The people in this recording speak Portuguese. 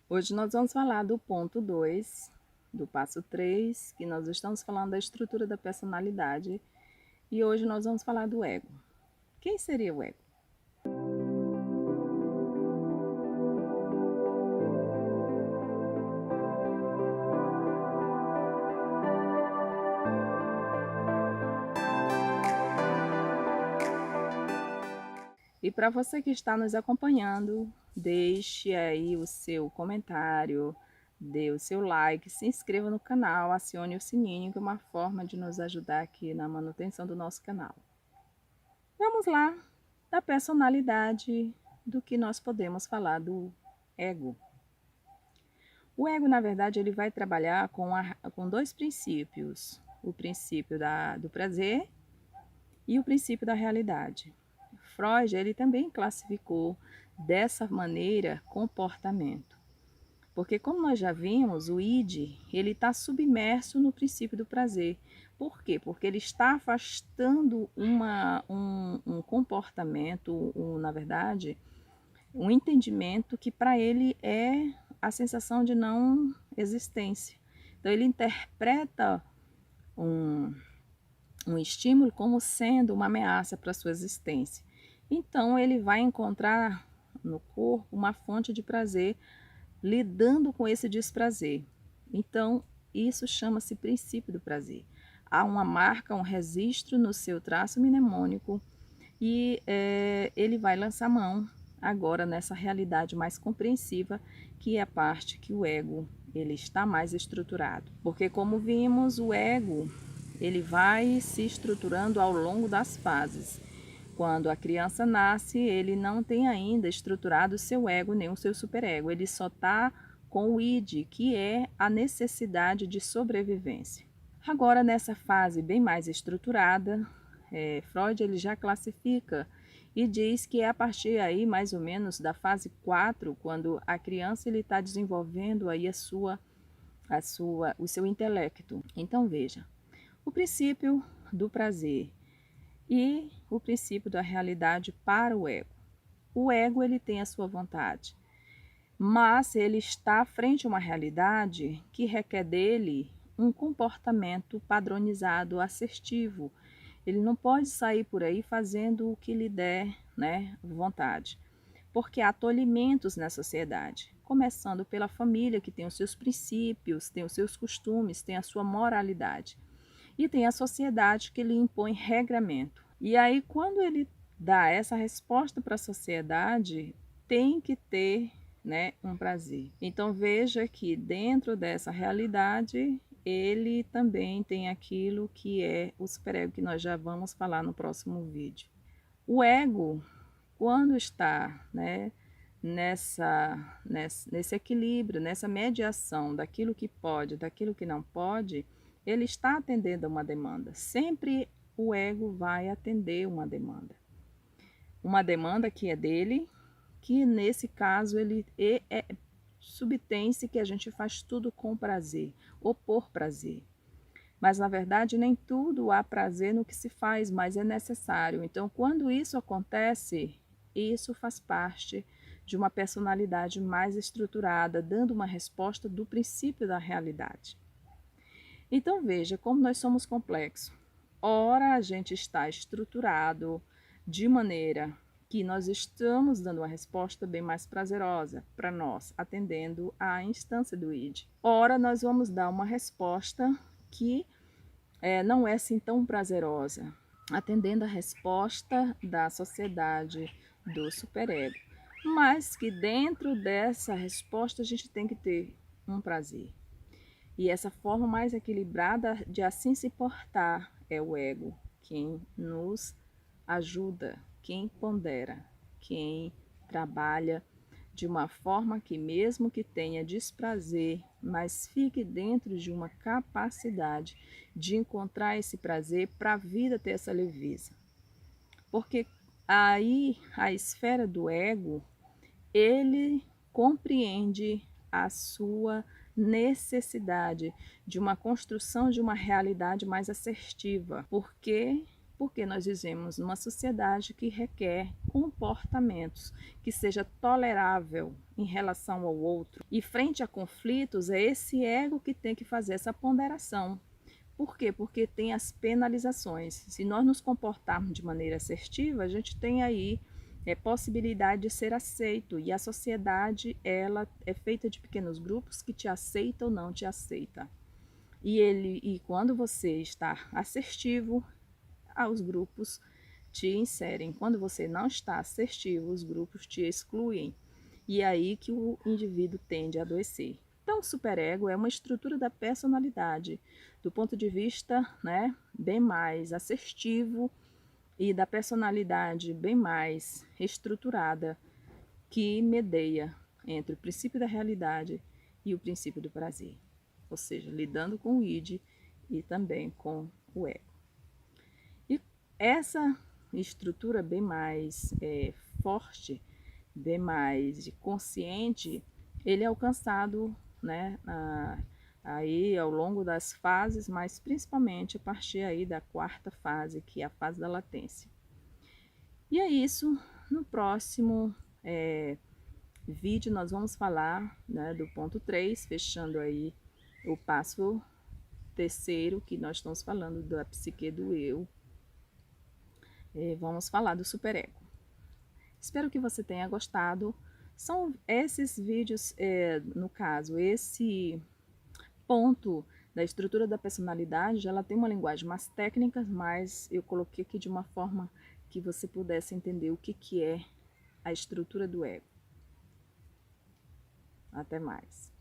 Hoje nós vamos falar do ponto 2, do passo 3, que nós estamos falando da estrutura da personalidade, e hoje nós vamos falar do ego. Quem seria o ego? E para você que está nos acompanhando, deixe aí o seu comentário, dê o seu like, se inscreva no canal, acione o sininho, que é uma forma de nos ajudar aqui na manutenção do nosso canal. Vamos lá, da personalidade, do que nós podemos falar do ego. O ego, na verdade, ele vai trabalhar com dois princípios: o princípio do prazer e o princípio da realidade. Freud, ele também classificou dessa maneira comportamento. Porque, como nós já vimos, o id, ele está submerso no princípio do prazer. Por quê? Porque ele está afastando um comportamento, na verdade, um entendimento que para ele é a sensação de não existência. Então, ele interpreta um, um estímulo como sendo uma ameaça para a sua existência. Então, ele vai encontrar no corpo uma fonte de prazer lidando com esse desprazer. Então, isso chama-se princípio do prazer. Há uma marca, um registro no seu traço mnemônico e ele vai lançar mão agora nessa realidade mais compreensiva, que é a parte que o ego ele está mais estruturado. Porque, como vimos, o ego ele vai se estruturando ao longo das fases. Quando a criança nasce, ele não tem ainda estruturado o seu ego nem o seu superego. Ele só está com o id, que é a necessidade de sobrevivência. Agora, nessa fase bem mais estruturada, Freud ele já classifica e diz que é a partir aí mais ou menos da fase 4, quando a criança ele está desenvolvendo aí o seu intelecto. Então veja, o princípio do prazer e o princípio da realidade para o ego. O ego ele tem a sua vontade, mas ele está frente a uma realidade que requer dele um comportamento padronizado, assertivo. Ele não pode sair por aí fazendo o que lhe der, vontade, porque há tolhimentos na sociedade, começando pela família, que tem os seus princípios, tem os seus costumes, tem a sua moralidade, e tem a sociedade que lhe impõe regramento. E aí, quando ele dá essa resposta para a sociedade, tem que ter um prazer. Então veja que dentro dessa realidade, ele também tem aquilo que é o superego, que nós já vamos falar no próximo vídeo. O ego, quando está nesse equilíbrio, nessa mediação daquilo que pode, daquilo que não pode, ele está atendendo a uma demanda. Sempre o ego vai atender uma demanda. Uma demanda que é dele, que nesse caso ele subtém-se que a gente faz tudo com prazer, ou por prazer. Mas na verdade nem tudo há prazer no que se faz, mas é necessário. Então, quando isso acontece, isso faz parte de uma personalidade mais estruturada, dando uma resposta do princípio da realidade. Então veja como nós somos complexos. Ora a gente está estruturado de maneira que nós estamos dando uma resposta bem mais prazerosa para nós, atendendo à instância do id. Ora nós vamos dar uma resposta que não é assim tão prazerosa, atendendo a resposta da sociedade do superego. Mas que dentro dessa resposta a gente tem que ter um prazer. E essa forma mais equilibrada de assim se portar é o ego, quem nos ajuda, quem pondera, quem trabalha de uma forma que mesmo que tenha desprazer, mas fique dentro de uma capacidade de encontrar esse prazer para a vida ter essa leveza. Porque aí a esfera do ego, ele compreende a sua necessidade de uma construção de uma realidade mais assertiva, porque porque nós vivemos numa sociedade que requer comportamentos que seja tolerável em relação ao outro. E frente a conflitos, é esse ego que tem que fazer essa ponderação. Por quê? Porque tem as penalizações. Se nós nos comportarmos de maneira assertiva, a gente tem aí possibilidade de ser aceito. E a sociedade, ela é feita de pequenos grupos que te aceitam ou não te aceita. E quando você está assertivo, os grupos te inserem. Quando você não está assertivo, os grupos te excluem. E é aí que o indivíduo tende a adoecer. Então, o superego é uma estrutura da personalidade, do ponto de vista, né, bem mais assertivo e da personalidade bem mais estruturada, que medeia entre o princípio da realidade e o princípio do prazer. Ou seja, lidando com o id e também com o ego. E essa estrutura bem mais forte, bem mais consciente, ele é alcançado, né, aí ao longo das fases, mas principalmente a partir aí da quarta fase, que é a fase da latência. E é isso. No próximo vídeo nós vamos falar, né, do ponto 3, fechando aí o passo terceiro, que nós estamos falando da psique do eu. Vamos falar do superego. Espero que você tenha gostado. São esses vídeos, no caso, esse ponto da estrutura da personalidade, ela tem uma linguagem mais técnica, mas eu coloquei aqui de uma forma que você pudesse entender o que é a estrutura do ego. Até mais.